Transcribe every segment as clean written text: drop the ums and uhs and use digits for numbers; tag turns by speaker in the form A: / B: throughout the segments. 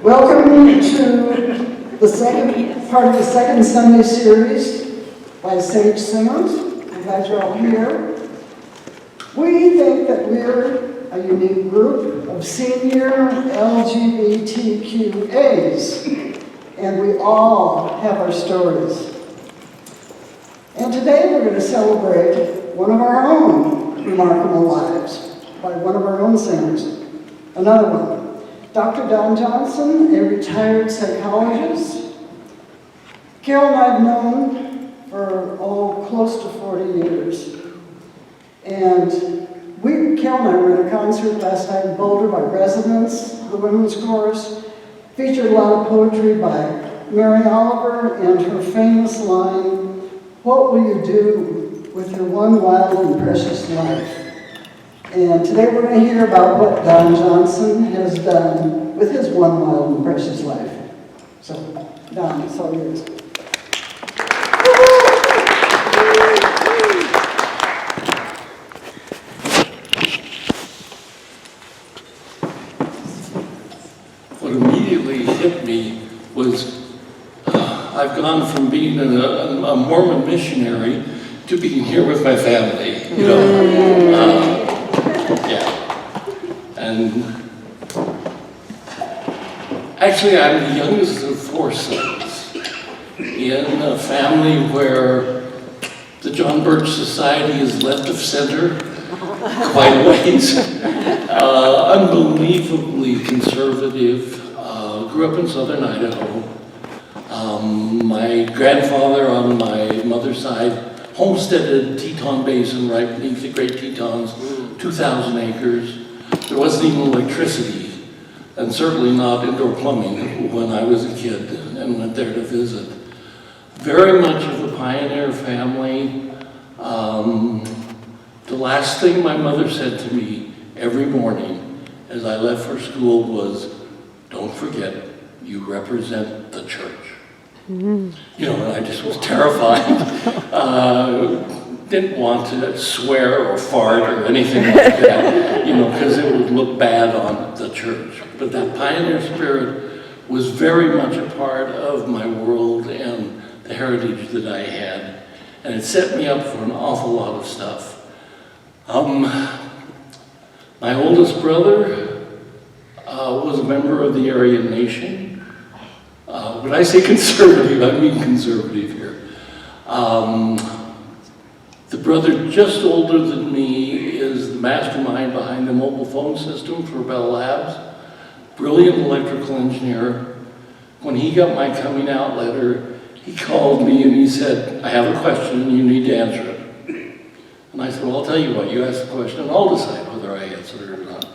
A: Welcome to the second part of the second Sunday series by Sage Singers. I'm glad you're all here. We think that we're a unique group of senior LGBTQAs, and we all have our stories. And today we're going to celebrate one of our own remarkable lives by one of our own singers, another one. Dr. Don Johnson, a retired psychologist. Carol and I have known for, close to 40 years. And Carol and I were at a concert last night in Boulder by residents, the Women's Chorus, featured a lot of poetry by Mary Oliver and her famous line, "What will you do with your one wild and precious life?" And today we're going to hear about what Don Johnson has done with his one wild and precious life. So, Don, it's all yours.
B: What immediately hit me was I've gone from being a Mormon missionary to being here with my family, you know. Yeah. And actually, I'm the youngest of four sons in a family where the John Birch Society is left of center quite a ways. Unbelievably conservative. Grew up in southern Idaho. My grandfather on my mother's side homesteaded Teton Basin right beneath the Great Tetons, 2,000 acres. There wasn't even electricity, and certainly not indoor plumbing when I was a kid and went there to visit. Very much of a pioneer family. The last thing my mother said to me every morning as I left for school was, "Don't forget, you represent the church." You know, and I just was terrified. Didn't want to swear or fart or anything like that, you know, because it would look bad on the church. But that pioneer spirit was very much a part of my world and the heritage that I had. And it set me up for an awful lot of stuff. My oldest brother was a member of the Aryan Nation. When I say conservative, I mean conservative here. The brother just older than me is the mastermind behind the mobile phone system for Bell Labs. Brilliant electrical engineer. When he got my coming out letter, he called me and he said, "I have a question and you need to answer it." And I said, "Well, I'll tell you what, you ask the question and I'll decide whether I answer it or not."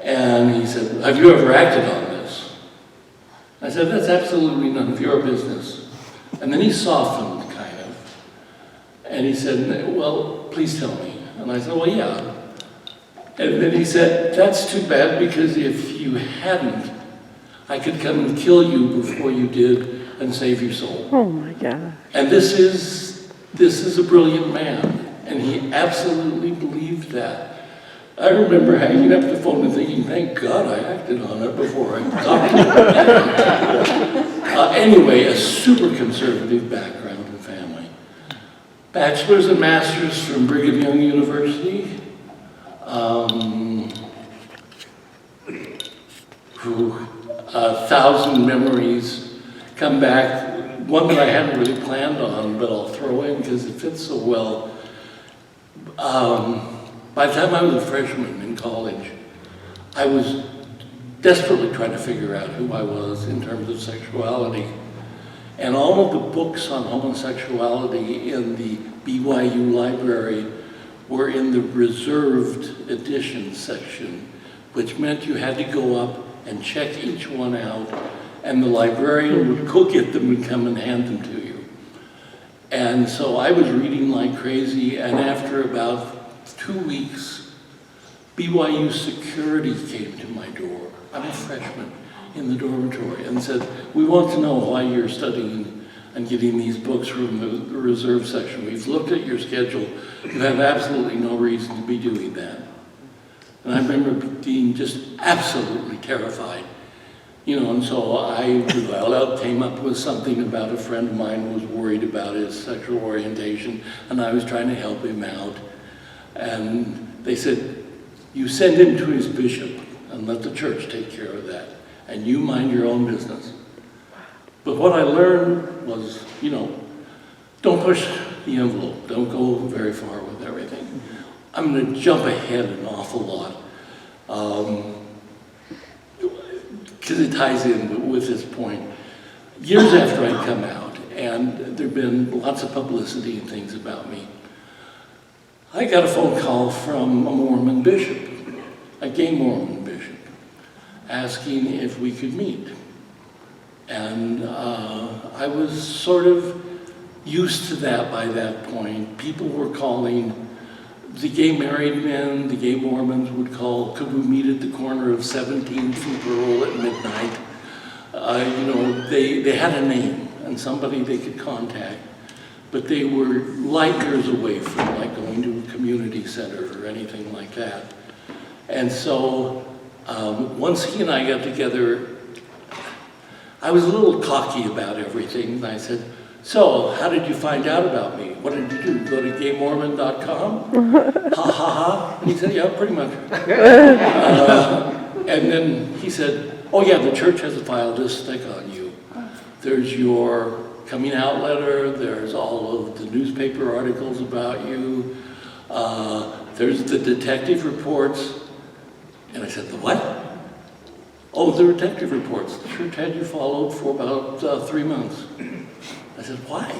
B: And he said, "Have you ever acted on this?" I said, "That's absolutely none of your business." And then he softened, kind of. And he said, "Well, please tell me." And I said, "Well, yeah." And then he said, "That's too bad, because if you hadn't, I could come and kill you before you did and save your soul."
C: Oh my God.
B: And this is a brilliant man, and he absolutely believed that. I remember hanging up the phone and thinking, thank God I acted on it before I talked to him. Anyway, a super conservative background and family. Bachelor's and master's from Brigham Young University. 1,000 memories come back. One that I hadn't really planned on, but I'll throw in because it fits so well. By the time I was a freshman in college, I was desperately trying to figure out who I was in terms of sexuality. And all of the books on homosexuality in the BYU library were in the reserved edition section, which meant you had to go up and check each one out, and the librarian would go get them and come and hand them to you. And so I was reading like crazy, and after about 2 weeks, BYU security came to my door. I'm a freshman in the dormitory, and said, "We want to know why you're studying and getting these books from the reserve section. We've looked at your schedule. You have absolutely no reason to be doing that." And I remember being just absolutely terrified. and so I came up with something about a friend of mine who was worried about his sexual orientation, and I was trying to help him out. And they said, you send him to his bishop and let the church take care of that, and you mind your own business. But what I learned was, don't push the envelope. Don't go very far with everything. I'm going to jump ahead an awful lot. Because it ties in with this point. Years after I'd come out, and there'd been lots of publicity and things about me, I got a phone call from a Mormon bishop, a gay Mormon bishop, asking if we could meet. And I was sort of used to that by that point. People were calling. The gay married men, the gay Mormons would call, could we meet at the corner of 17th and Pearl at midnight? They had a name and somebody they could contact, but they were light years away from like going to a community center or anything like that. And so once he and I got together, I was a little cocky about everything, and I said, so, how did you find out about me? What did you do? Go to gaymormon.com? Ha ha ha. And he said, yeah, pretty much. And then he said, oh yeah, the church has a file just stick on you. There's your coming out letter, there's all of the newspaper articles about you, there's the detective reports. And I said, the what? Oh, the detective reports. The church had you followed for about 3 months. I said, why?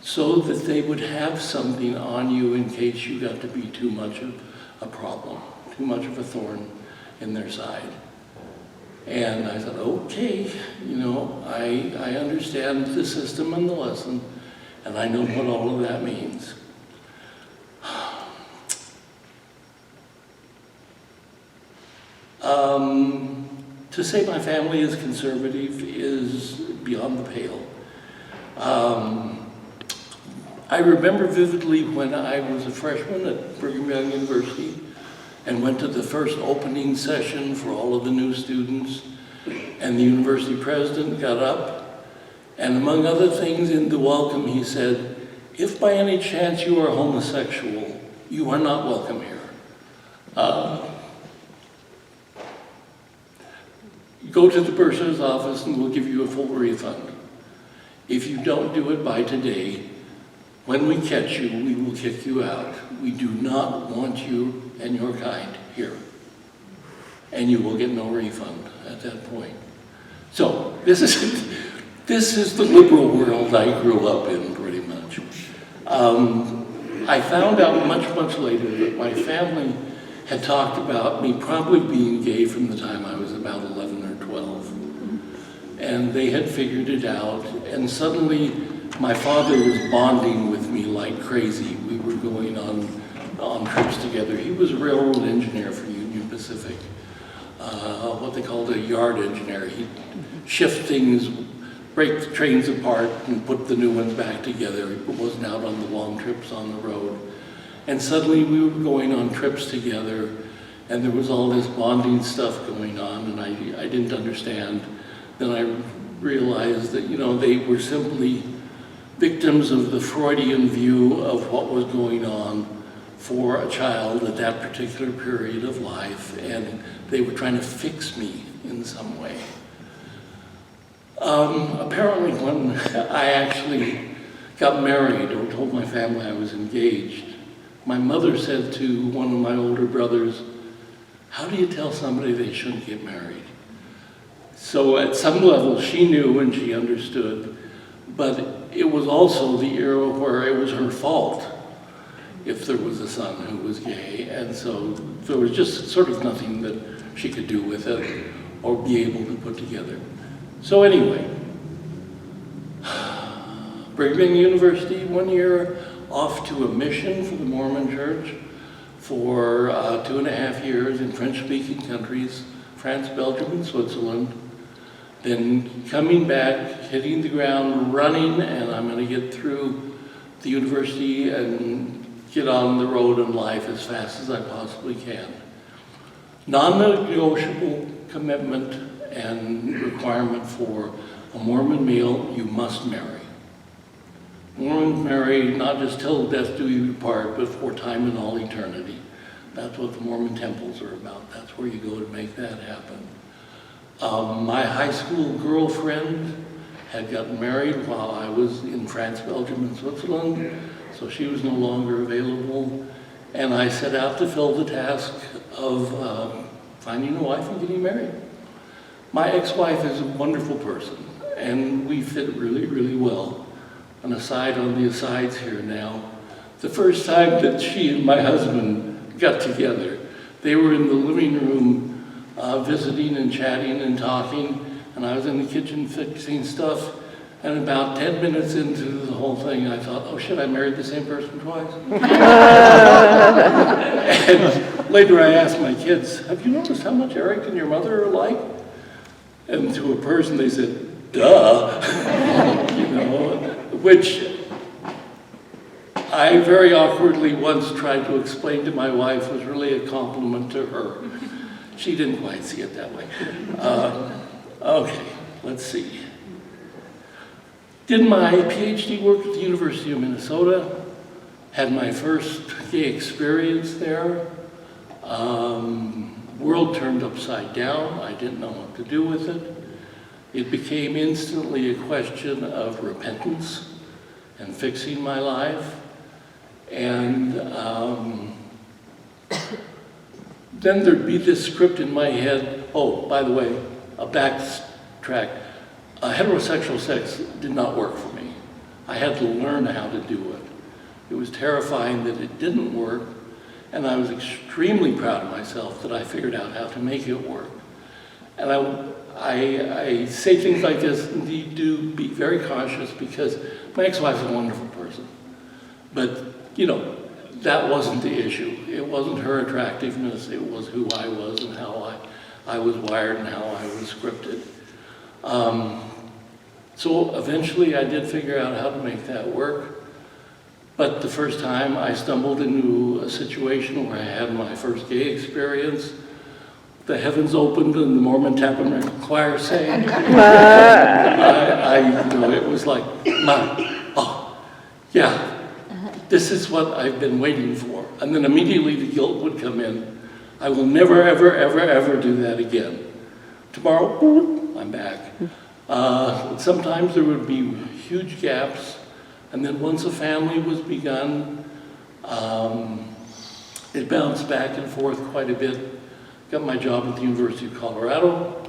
B: So that they would have something on you in case you got to be too much of a problem, too much of a thorn in their side. And I said, okay, I understand the system and the lesson, and I know what all of that means. To say my family is conservative is beyond the pale. I remember vividly when I was a freshman at Brigham Young University and went to the first opening session for all of the new students, and the university president got up, and among other things in the welcome he said, if by any chance you are homosexual, you are not welcome here. Go to the bursar's office and we'll give you a full refund. If you don't do it by today, when we catch you, we will kick you out. We do not want you and your kind here. And you will get no refund at that point. So this is the liberal world I grew up in, pretty much. I found out much later that my family had talked about me probably being gay from the time I was about 11 or 12. And they had figured it out, and suddenly my father was bonding with me like crazy. We were going on trips together. He was a railroad engineer for Union Pacific, what they called a yard engineer. He'd shift things, break the trains apart, and put the new ones back together. He wasn't out on the long trips on the road. And suddenly we were going on trips together, and there was all this bonding stuff going on, and I didn't understand. Then I realized that, they were simply victims of the Freudian view of what was going on for a child at that particular period of life, and they were trying to fix me in some way. Apparently when I actually got married or told my family I was engaged, my mother said to one of my older brothers, how do you tell somebody they shouldn't get married? So at some level she knew and she understood, but it was also the era where it was her fault if there was a son who was gay, and so there was just sort of nothing that she could do with it or be able to put together. So anyway, Brigham Young University, 1 year off to a mission for the Mormon Church for 2.5 years in French-speaking countries, France, Belgium, and Switzerland. Then coming back, hitting the ground, running, and I'm going to get through the university and get on the road in life as fast as I possibly can. Non-negotiable commitment and requirement for a Mormon male: you must marry. Mormons marry not just till death do you part, but for time and all eternity. That's what the Mormon temples are about. That's where you go to make that happen. My high school girlfriend had gotten married while I was in France, Belgium, and Switzerland, so she was no longer available. And I set out to fill the task of finding a wife and getting married. My ex-wife is a wonderful person, and we fit really, really well. An aside on the asides here now. The first time that she and my husband got together, they were in the living room visiting and chatting and talking, and I was in the kitchen fixing stuff, and about 10 minutes into the whole thing, I thought, oh shit, I married the same person twice. And later I asked my kids, have you noticed how much Eric and your mother are alike? And to a person they said, duh, you know, which I very awkwardly once tried to explain to my wife was really a compliment to her. She didn't quite see it that way. Okay, let's see. Did my PhD work at the University of Minnesota. Had my first gay experience there. World turned upside down. I didn't know what to do with it. It became instantly a question of repentance and fixing my life. And then there'd be this script in my head. Oh, by the way, a backtrack. Heterosexual sex did not work for me. I had to learn how to do it. It was terrifying that it didn't work, and I was extremely proud of myself that I figured out how to make it work. And I say things like this, and you do be very cautious, because my ex-wife is a wonderful person. But, you know, that wasn't the issue. It wasn't her attractiveness, it was who I was and how I was wired and how I was scripted. So eventually I did figure out how to make that work. But the first time I stumbled into a situation where I had my first gay experience, the heavens opened and the Mormon Tabernacle Choir sang. You know, it was like, oh, yeah, this is what I've been waiting for. And then immediately the guilt would come in. I will never, ever, ever, ever do that again. Tomorrow, I'm back. Sometimes there would be huge gaps, and then once a family was begun, it bounced back and forth quite a bit. Got my job at the University of Colorado,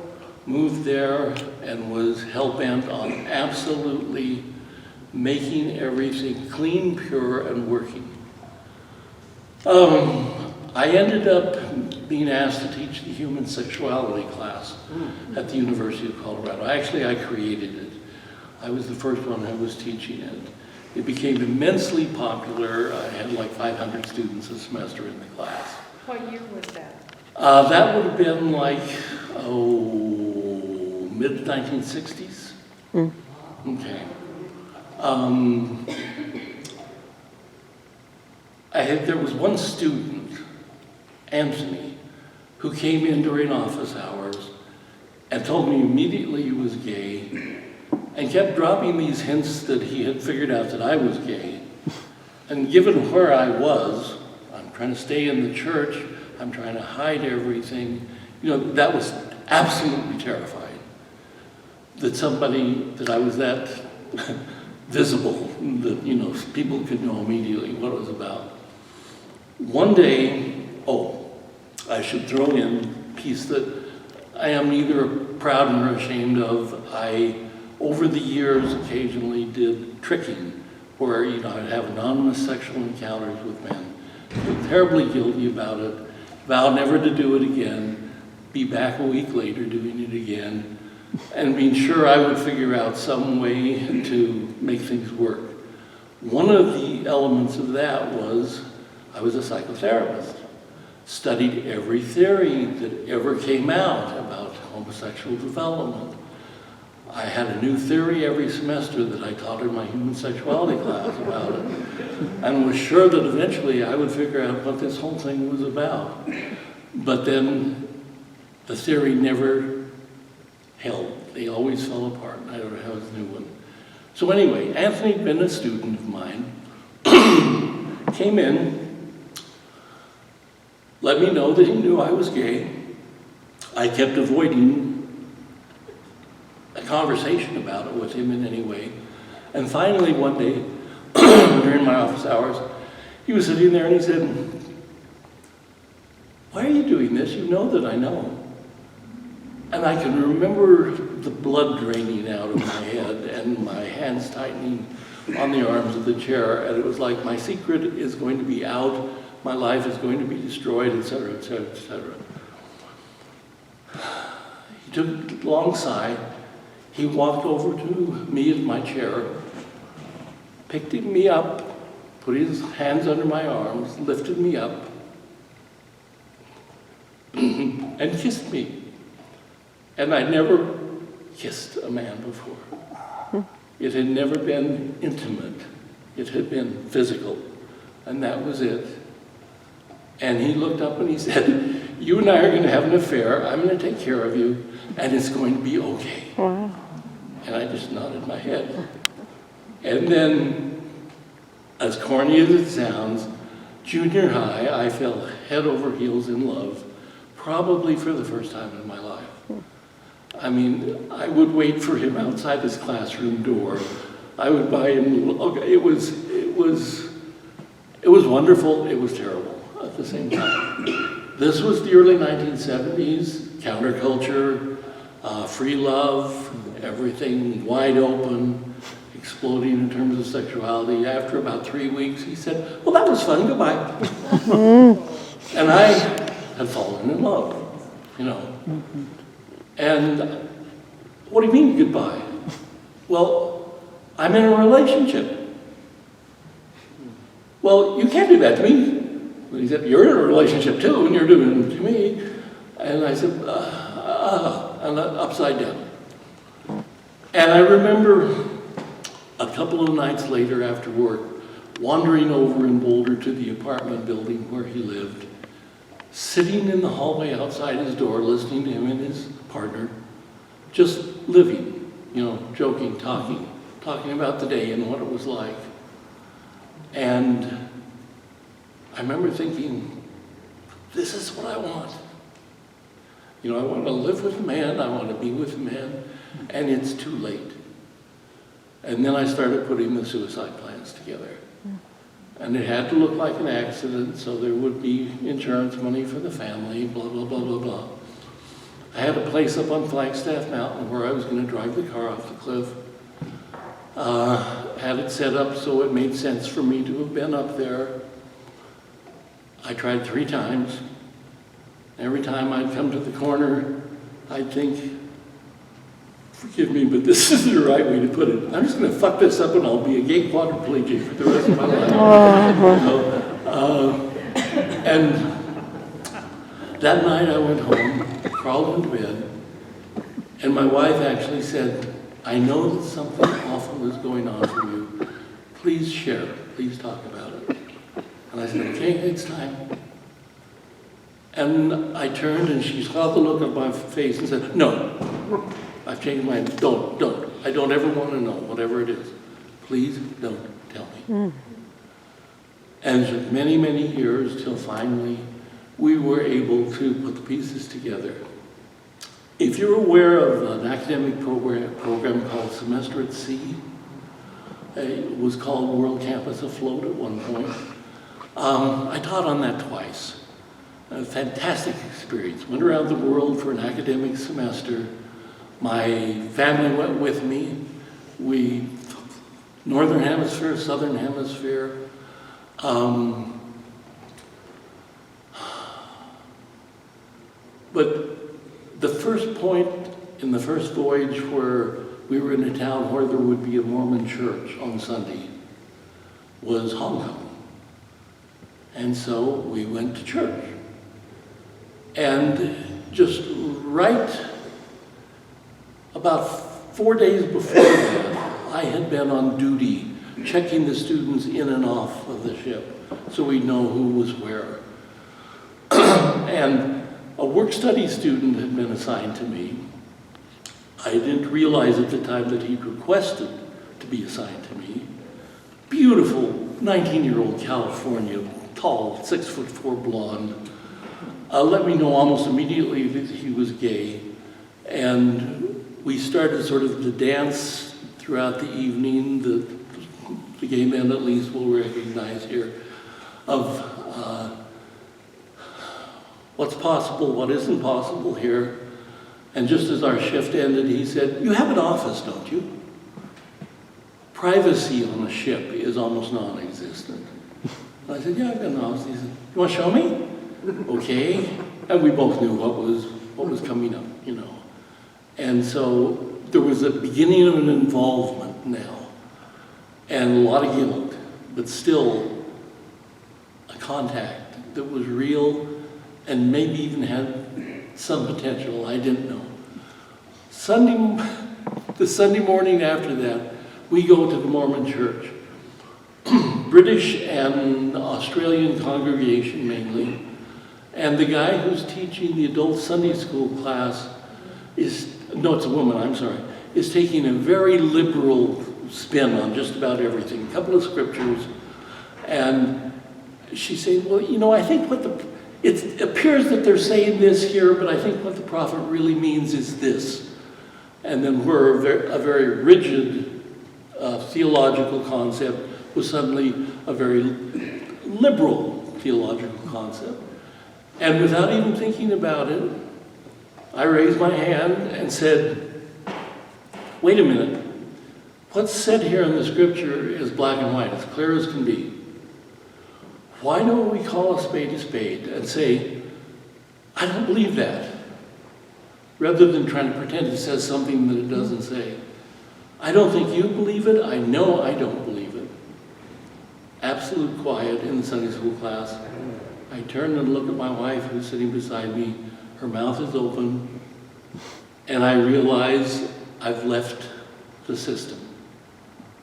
B: moved there, and was hell-bent on absolutely making everything clean, pure, and working. I ended up being asked to teach the human sexuality class at the University of Colorado. Actually, I created it. I was the first one who was teaching it. It became immensely popular. I had like 500 students a semester in the class.
C: What year was that?
B: That would have been like, mid-1960s. Okay. There was one student, Anthony, who came in during office hours and told me immediately he was gay, and kept dropping these hints that he had figured out that I was gay. And given where I was, I'm trying to stay in the church, I'm trying to hide everything, you know, that was absolutely terrifying. That I was that visible, that, you know, people could know immediately what it was about. One day, I should throw in a piece that I am neither proud nor ashamed of. I, over the years, occasionally did tricking, where, you know, I'd have anonymous sexual encounters with men. Feel terribly guilty about it, vow never to do it again, be back a week later doing it again, and being sure I would figure out some way to make things work. One of the elements of that was I was a psychotherapist, studied every theory that ever came out about homosexual development. I had a new theory every semester that I taught in my human sexuality class about it, and was sure that eventually I would figure out what this whole thing was about. But then the theory never They always fell apart, and I don't have a new one. So anyway, Anthony had been a student of mine, came in, let me know that he knew I was gay. I kept avoiding a conversation about it with him in any way. And finally, one day, during my office hours, he was sitting there and he said, "Why are you doing this? You know that I know." And I can remember the blood draining out of my head and my hands tightening on the arms of the chair. And it was like, my secret is going to be out, my life is going to be destroyed, etc., etc., etc. He took a long sigh. He walked over to me at my chair, picked me up, put his hands under my arms, lifted me up, and kissed me. And I'd never kissed a man before. It had never been intimate. It had been physical. And that was it. And he looked up and he said, "You and I are going to have an affair. I'm going to take care of you, and it's going to be okay."
C: Wow.
B: And I just nodded my head. And then, as corny as it sounds, junior high, I fell head over heels in love, probably for the first time in my life. I mean, I would wait for him outside his classroom door. I would buy him, it was wonderful, it was terrible at the same time. This was the early 1970s, counterculture, free love, everything wide open, exploding in terms of sexuality. After about 3 weeks, he said, "Well, that was fun, goodbye." And I had fallen in love, you know. And what do you mean goodbye? Well, I'm in a relationship. "Well, you can't do that to me." He said, "You're in a relationship too, and you're doing it to me." And I said, and upside down. And I remember a couple of nights later after work, wandering over in Boulder to the apartment building where he lived, sitting in the hallway outside his door, listening to him and his partner, just living, you know, joking, talking about the day and what it was like. And I remember thinking, this is what I want. You know, I want to live with a man, I want to be with a man, and it's too late. And then I started putting the suicide plans together. And it had to look like an accident, so there would be insurance money for the family, blah, blah, blah, blah, blah. I had a place up on Flagstaff Mountain where I was going to drive the car off the cliff. Had it set up so it made sense for me to have been up there. I tried 3 times. Every time I'd come to the corner, I'd think, forgive me, but this isn't the right way to put it. I'm just going to fuck this up and I'll be a gay quadriplegic for the rest of my life. And that night I went home, crawled into bed, and my wife actually said, "I know that something awful is going on for you. Please share, please talk about it." And I said, "Okay, it's time." And I turned and she saw the look on my face and said, "No, I've changed my mind. Don't. I don't ever want to know, whatever it is. Please don't tell me." And it took many, many years till finally we were able to put the pieces together. If you're aware of an academic program called Semester at Sea, it was called World Campus Afloat at one point. I taught on that twice. A fantastic experience. Went around the world for an academic semester. My family went with me. We, Northern Hemisphere, Southern Hemisphere. But the first point in the first voyage where we were in a town where there would be a Mormon church on Sunday was Hong Kong. And so we went to church. And just right about 4 days before that, I had been on duty checking the students in and off of the ship so we'd know who was where. And a work study student had been assigned to me. I didn't realize at the time that he'd requested to be assigned to me. Beautiful 19-year-old California, tall, 6'4" blonde. Let me know almost immediately that he was gay. And we started sort of to dance throughout the evening, the gay men at least will recognize here, of what's possible, what isn't possible here. And just as our shift ended, he said, "You have an office, don't you?" Privacy on a ship is almost non-existent. And I said, "Yeah, I've got an office." He said, "You want to show me?" Okay. And we both knew what was coming up, you know. And so there was a beginning of an involvement now, and a lot of guilt, but still a contact that was real and maybe even had some potential, I didn't know. The Sunday morning after that, we go to the Mormon church. British and Australian congregation mainly. And the guy who's teaching the adult Sunday school class it's a woman, I'm sorry, is taking a very liberal spin on just about everything, a couple of scriptures. And she's saying, "Well, you know, I think it appears that they're saying this here, but I think what the prophet really means is this." And then where a very rigid theological concept was suddenly a very liberal theological concept. And without even thinking about it, I raised my hand and said, "Wait a minute. What's said here in the scripture is black and white, as clear as can be. Why don't we call a spade and say, I don't believe that, rather than trying to pretend it says something that it doesn't say. I don't think you believe it. I know I don't believe it." Absolute quiet in the Sunday school class. I turn and look at my wife who's sitting beside me. Her mouth is open, and I realize I've left the system.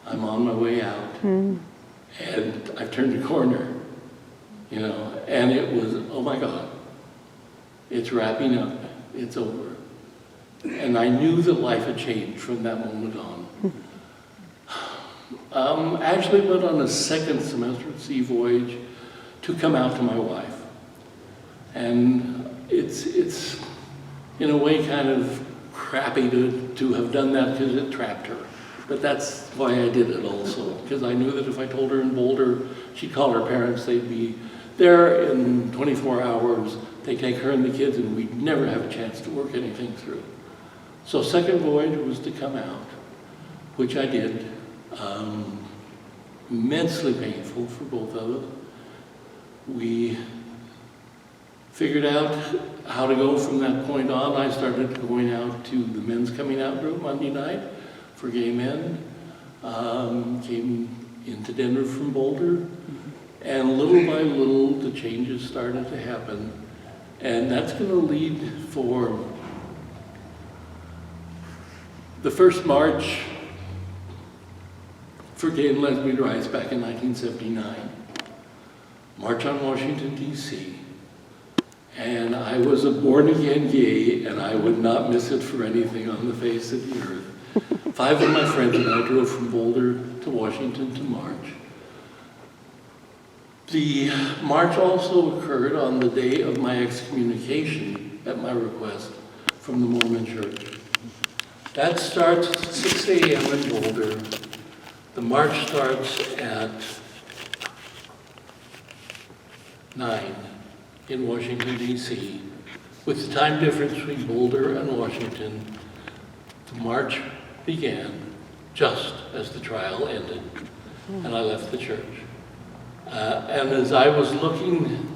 B: I'm on my way out, and I've turned a corner, you know, and it was, oh my God, it's wrapping up, it's over. And I knew that life had changed from that moment on. Actually went on a second semester at sea voyage to come out to my wife. And it's in a way kind of crappy to have done that because it trapped her. But that's why I did it also, because I knew that if I told her in Boulder, she'd call her parents, they'd be there in 24 hours, they'd take her and the kids, and we'd never have a chance to work anything through. So second voyage was to come out, which I did. Immensely painful for both of us. We figured out how to go from that point on. I started going out to the men's coming out group Monday night for gay men. Came into Denver from Boulder. And little by little, the changes started to happen. And that's going to lead for the first march for gay and lesbian rights back in 1979. March on Washington, D.C. And I was a born-again gay, and I would not miss it for anything on the face of the earth. 5 of my friends and I drove from Boulder to Washington to march. The march also occurred on the day of my excommunication at my request from the Mormon Church. That starts at 6 a.m. in Boulder. The march starts at 9 in Washington, D.C. With the time difference between Boulder and Washington, the march began just as the trial ended, and I left the church. And as I was looking,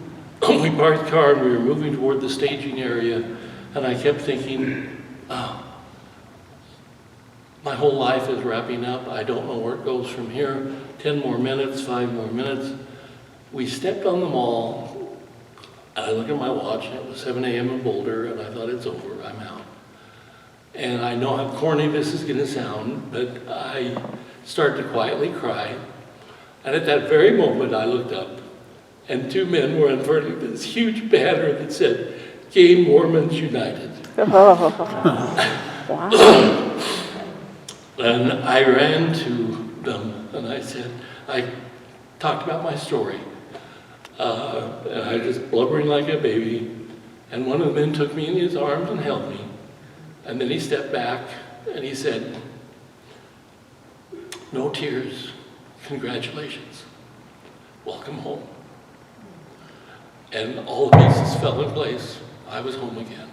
B: we parked the car and we were moving toward the staging area, and I kept thinking, oh, my whole life is wrapping up. I don't know where it goes from here. 10 more minutes, 5 more minutes. We stepped on the mall, and I looked at my watch, and it was 7 a.m. in Boulder, and I thought, it's over, I'm out. And I know how corny this is gonna sound, but I started to quietly cry. And at that very moment, I looked up, and 2 men were unfurling this huge banner that said, "Gay Mormons United."
C: Wow.
B: And I ran to them and I talked about my story. And I was just blubbering like a baby. And one of the men took me in his arms and held me. And then he stepped back and he said, "No tears, congratulations, welcome home." And all the pieces fell in place. I was home again.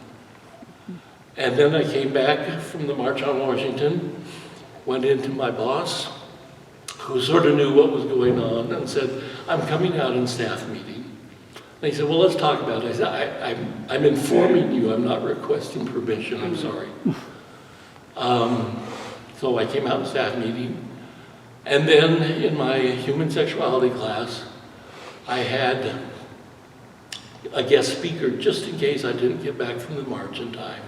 B: And then I came back from the March on Washington, went into my boss, who sort of knew what was going on, and said, "I'm coming out in staff meeting." And he said, "Well, let's talk about it." I said, I'm informing you, I'm not requesting permission, I'm sorry. So I came out in staff meeting. And then in my human sexuality class, I had a guest speaker just in case I didn't get back from the march in time.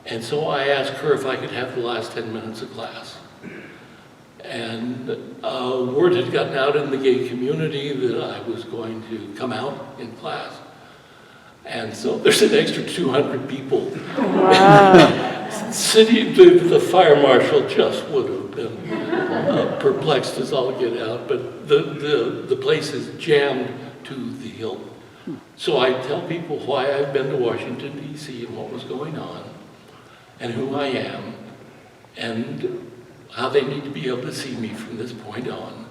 B: And so I asked her if I could have the last 10 minutes of class. And word had gotten out in the gay community that I was going to come out in class. And so there's an extra 200 people.
C: Wow.
B: The fire marshal just would have been perplexed as all get out, but the place is jammed to the hilt. So I tell people why I've been to Washington, D.C. and what was going on, and who I am, and how they need to be able to see me from this point on.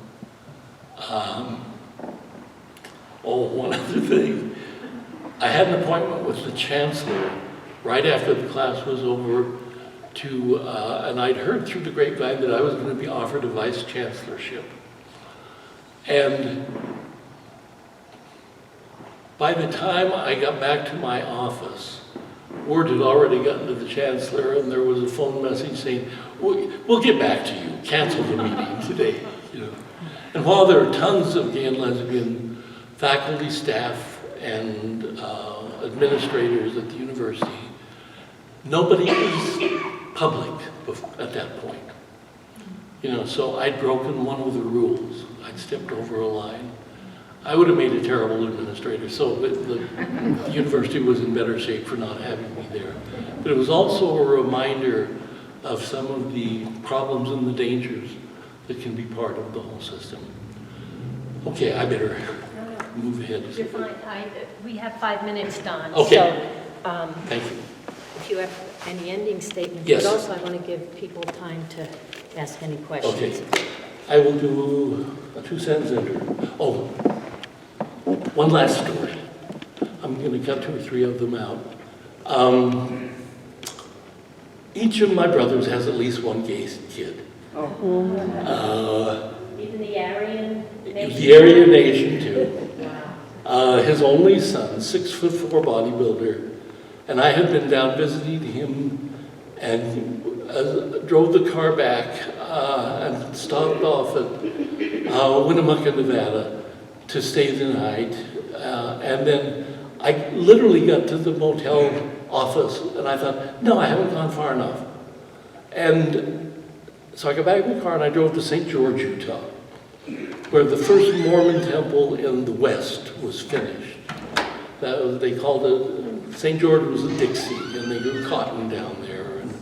B: One other thing. I had an appointment with the chancellor right after the class was over and I'd heard through the grapevine that I was going to be offered a vice chancellorship. And by the time I got back to my office, word had already gotten to the chancellor, and there was a phone message saying, "We'll get back to you, cancel the meeting today." And while there are tons of gay and lesbian faculty, staff, and administrators at the university, nobody was public at that point. So I'd broken one of the rules. I'd stepped over a line. I would have made a terrible administrator, so the university was in better shape for not having me there. But it was also a reminder of some of the problems and the dangers that can be part of the whole system. Okay, I better move ahead.
D: You're fine. We have 5 minutes, Don.
B: Okay.
D: So,
B: Thank you.
D: if you have any ending statements,
B: Yes.
D: but also I want to give people time to ask any questions.
B: Okay. I will do a 2-sentence intro. One last story. I'm going to cut 2 or 3 of them out. Each of my brothers has at least one gay kid.
D: Even the Aryan Nation?
B: The Aryan Nation, too.
D: Wow.
B: His only son, 6'4" bodybuilder, and I had been down visiting him and drove the car back and stopped off at Winnemucca, Nevada to stay the night. And then I literally got to the motel office and I thought, no, I haven't gone far enough. And so I got back in the car and I drove to St. George, Utah, where the first Mormon temple in the West was finished. They called it, St. George was a Dixie, and they grew cotton down there and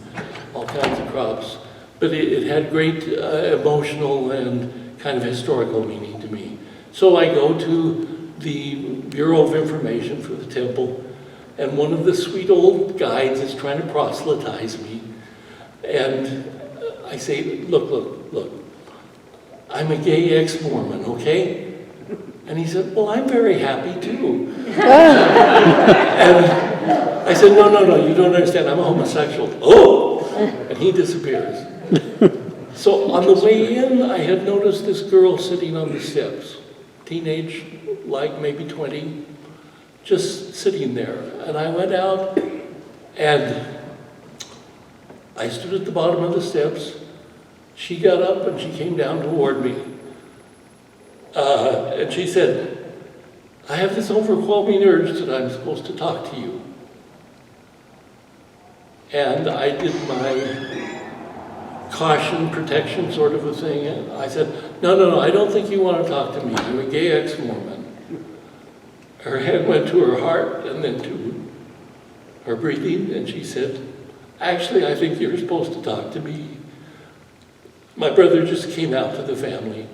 B: all kinds of crops. But it had great emotional and kind of historical meaning to me. So I go to the Bureau of Information for the temple, and one of the sweet old guides is trying to proselytize me. And I say, look, I'm a gay ex-Mormon, okay? And he said, well, I'm very happy too. And I said, no, you don't understand, I'm a homosexual. Oh! And he disappears. So on the way in, I had noticed this girl sitting on the steps, teenage, like maybe 20, just sitting there. And I went out and I stood at the bottom of the steps. She got up and she came down toward me. And she said, I have this overwhelming urge that I'm supposed to talk to you. And I did my caution, protection sort of a thing. And I said, no, I don't think you want to talk to me. I'm a gay ex-Mormon. Her head went to her heart and then to her breathing, and she said, Actually, I think you're supposed to talk to me. My brother just came out to the family.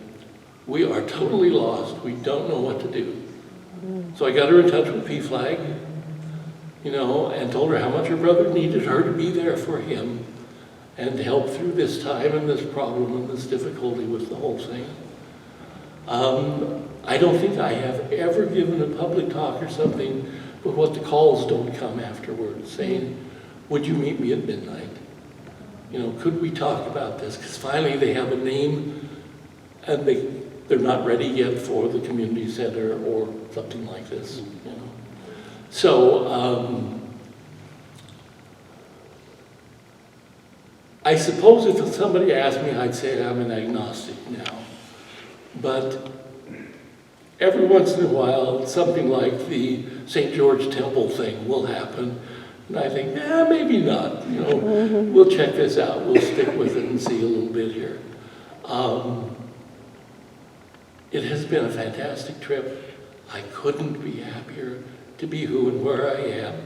B: We are totally lost. We don't know what to do. So I got her in touch with PFLAG, you know, and told her how much her brother needed her to be there for him and to help through this time and this problem and this difficulty with the whole thing. I don't think I have ever given a public talk or something, but what the calls don't come afterwards, saying, would you meet me at midnight? You know, could we talk about this? Because finally they have a name and they're not ready yet for the community center or something like this, you know. So, I suppose if somebody asked me, I'd say I'm an agnostic now. But every once in a while, something like the St. George Temple thing will happen. And I think, maybe not, you know, we'll check this out. We'll stick with it and see a little bit here. It has been a fantastic trip. I couldn't be happier to be who and where I am.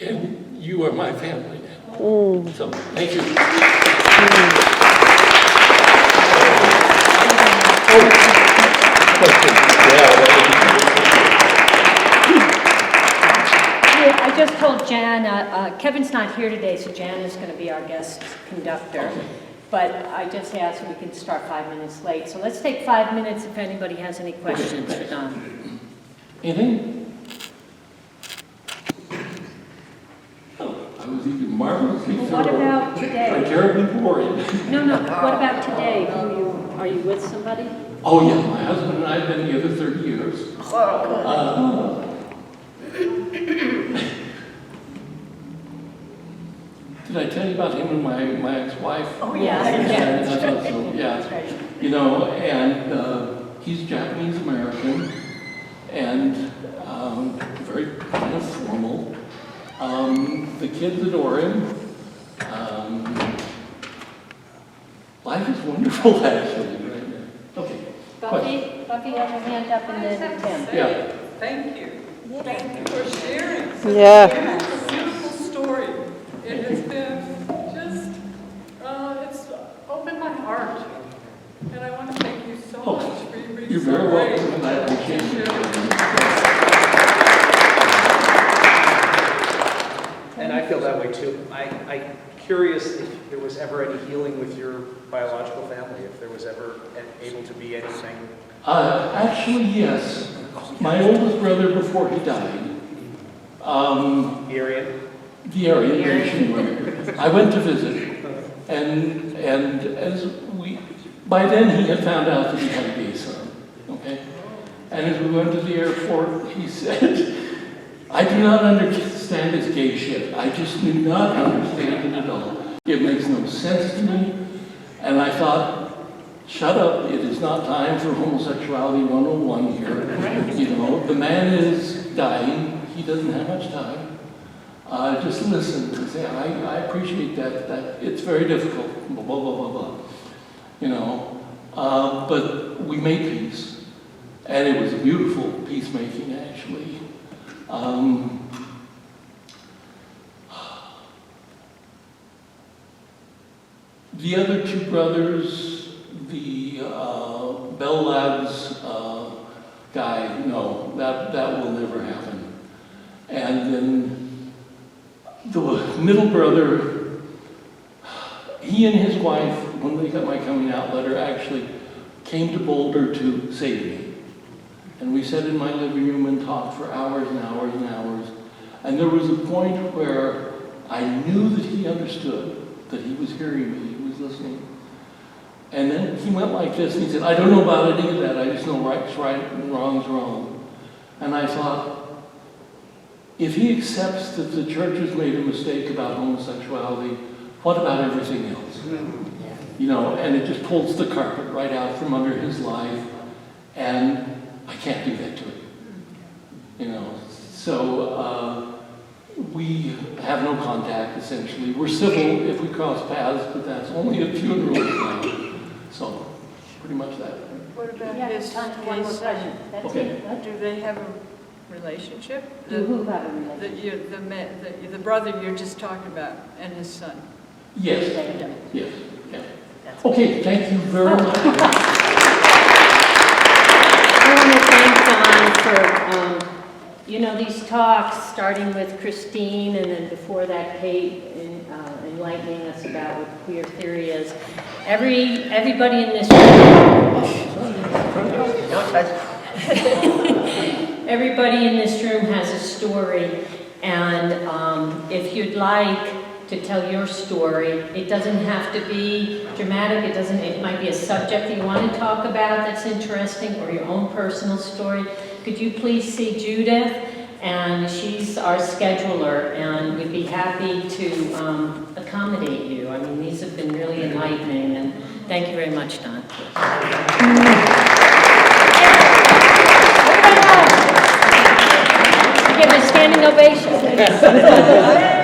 B: And you are my family now. So, thank you.
D: I just told Jan, Kevin's not here today, so Jan is going to be our guest conductor. But I just asked if we can start 5 minutes late. So let's take 5 minutes if anybody has any questions for Don.
B: Anything? Oh, I was even marvelously
D: Well, what
B: thorough.
D: about today?
B: I'm terribly boring.
D: No, what about today? Are you with somebody?
B: Oh yeah, my husband and I have been together 30 years. Did I tell you about him and my ex-wife?
D: Oh, yeah.
B: Yeah. You know, and he's Japanese American and very kind of formal. The kids adore him. Life is wonderful, actually, right now. Okay.
D: Buffy has her hand up in the tent.
B: Yeah.
E: Thank you. Thank you for sharing such
C: Yeah.
E: a beautiful story. It has been just, it's opened my heart. And I want to thank you so
B: Oh,
E: much for your
B: You're very welcome, and I appreciate it.
F: And I feel that way too. I'm curious if there was ever any healing with your biological family, if there was ever able to be anything.
B: Actually, yes. My oldest brother, before he died,
F: The Aryan?
B: the area, I went to visit, and as by then he had found out that he had a gay son, okay? And as we went to the airport, he said, I do not understand this gay shit. I just do not understand it at all. It makes no sense to me. And I thought, shut up, it is not time for homosexuality 101 here. You know, the man is dying, he doesn't have much time. Just listen and say, I appreciate that it's very difficult, blah, blah, blah, blah, blah. You know, but we made peace. And it was a beautiful peacemaking, actually. The other two brothers, the Bell Labs guy, no, that will never happen. And then the middle brother, he and his wife, when they got my coming out letter, actually came to Boulder to save me. And we sat in my living room and talked for hours and hours and hours. And there was a point where I knew that he understood, that he was hearing me, he was listening. And then he went like this, and he said, I don't know about any of that, I just know right's right and wrong's wrong. And I thought, if he accepts that the church has made a mistake about homosexuality, what about everything else? You know, and it just pulls the carpet right out from under his life, and I can't do that to him. You know, so we have no contact, essentially. We're civil if we cross paths, but that's only at funerals now. So, pretty much that.
E: What about
D: Yeah,
E: his
D: time for one more question. That's
B: Okay.
D: it.
E: Do they have relationship?
D: You who have a relationship?
E: The brother you just talked about and his son.
B: Yes,
D: Yeah.
B: yes, yeah.
D: That's-
B: Okay, thank you very much.
D: I want to thank Don for, these talks, starting with Christine, and then before that, Kate, enlightening us about what queer theory is. Everybody in this room, everybody in this room has a story, and if you'd like to tell your story, it doesn't have to be dramatic. It might be a subject that you want to talk about that's interesting, or your own personal story. Could you please see Judith? And she's our scheduler, and we'd be happy to accommodate you. I mean, these have been really enlightening, and thank you very much, Don. Give a standing ovation.